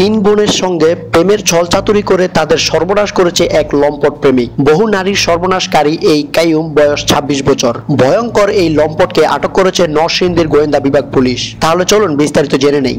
তিন বোনের সঙ্গে প্রেমের ছলচাতুরি করে তাদের সর্বনাশ করেছে এক লম্পট প্রেমিক। বহু নারীর সর্বনাশকারী এই কাইয়ুম, বয়স 26 বছর। ভয়ঙ্কর এই লম্পটকে আটক করেছে নরসিংদীর গোয়েন্দা বিভাগ পুলিশ। তাহলে চলুন বিস্তারিত জেনে নেই।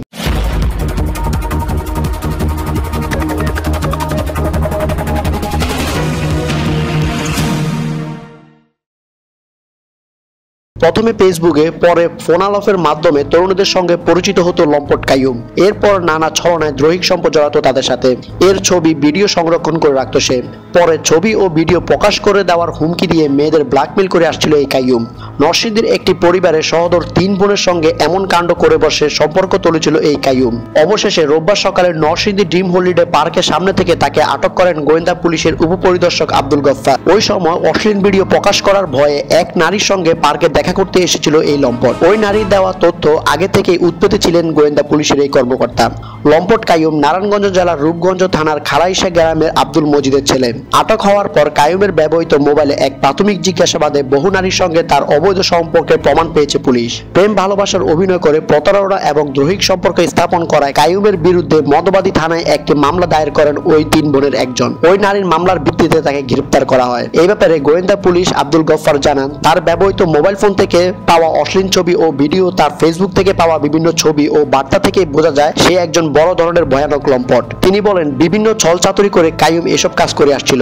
প্রথমে ফেসবুকে, পরে ফোনালাপের মাধ্যমে তরুণীদের সঙ্গে পরিচিত হতো লম্পট কাইয়ুম। এরপর নানা ছলনায় দৈহিক সম্পর্ক জড়াতো তাদের সাথে। এর ছবি, ভিডিও সংরক্ষণ করে রাখতো সে। পরে ছবি ও ভিডিও প্রকাশ করে দেওয়ার হুমকি দিয়ে মেয়েদের ব্ল্যাকমেল করে আসছিল এই কাইয়ুম। নরসিংদীর একটি পরিবারের সহোদর তিন বোনের সঙ্গে এমন কাণ্ড করে বসে সম্পর্ক তুলেছিল এই কাইয়ুম। অবশেষে রোববার সকালে নরসিংদী ড্রিম হলিডে পার্কের সামনে থেকে তাকে আটক করেন গোয়েন্দা পুলিশের উপপরিদর্শক আব্দুল গফফার। ওই সময় অশ্লীল ভিডিও প্রকাশ করার ভয়ে এক নারীর সঙ্গে পার্কে দেখা করতে এসেছিল এই লম্পট। ওই নারীর দেওয়া তথ্য আগে থেকেই উৎপত্তি ছিলেন গোয়েন্দা পুলিশের এই কর্মকর্তা। লম্পট কাইয়ুম নারায়ণগঞ্জ জেলার রূপগঞ্জ থানার খালাইশা গ্রামের আব্দুল মজিদের ছেলে। আটক হওয়ার পর কাইয়ুমের ব্যবহৃত মোবাইলে এক প্রাথমিক জিজ্ঞাসাবাদে বহু নারীর সঙ্গে তার অবৈধ সম্পর্কের প্রমাণ পেয়েছে পুলিশ। প্রেম ভালোবাসার অভিনয় করে প্রতারণা এবং দৈহিক সম্পর্ক স্থাপন করায় কাইয়ুমের বিরুদ্ধে মদবাদী থানায় একটি মামলা দায়ের করেন ওই তিন বোনের একজন। ওই নারীর মামলার ভিত্তিতে তাকে গ্রেফতার করা হয়। এই ব্যাপারে গোয়েন্দা পুলিশ আব্দুল গফফার জানান, তার ব্যবহৃত মোবাইল ফোন থেকে পাওয়া অশ্লীল ছবি ও ভিডিও, তার ফেসবুক থেকে পাওয়া বিভিন্ন ছবি ও বার্তা থেকে বোঝা যায় সে একজন বড় ধরনের ভয়ানক লম্পট। তিনি বলেন, বিভিন্ন ছলচাতুরি করে কাইয়ুম এসব কাজ করে আসছিল।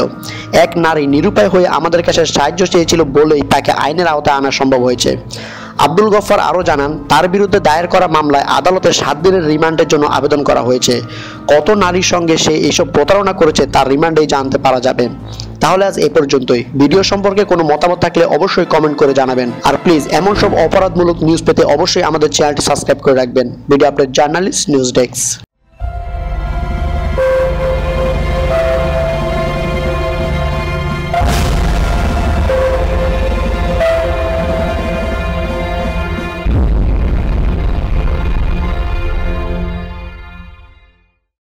এক নারী নিরুপায় হয়ে আমাদের কাছে সাহায্য চেয়েছিল বলেই তাকে আইনের আওতায় আনা সম্ভব হয়েছে। আব্দুল গফফার আরও জানান, তার বিরুদ্ধে দায়ের করা মামলায় আদালতে 7 দিনের রিমান্ডের জন্য আবেদন করা হয়েছে। কত নারীর সঙ্গে সে এসব প্রতারণা করেছে তার রিমান্ডেই জানতে পারা যাবে। তাহলে আজ এই পর্যন্তই। ভিডিও সম্পর্কে কোনো মতামত থাকলে অবশ্যই কমেন্ট করে জানাবেন। আর প্লিজ এমন সব অপরাধমূলক নিউজ পেতে অবশ্যই আমাদের চ্যানেলটি সাবস্ক্রাইব করে রাখবেন। Video update journalist, news desk.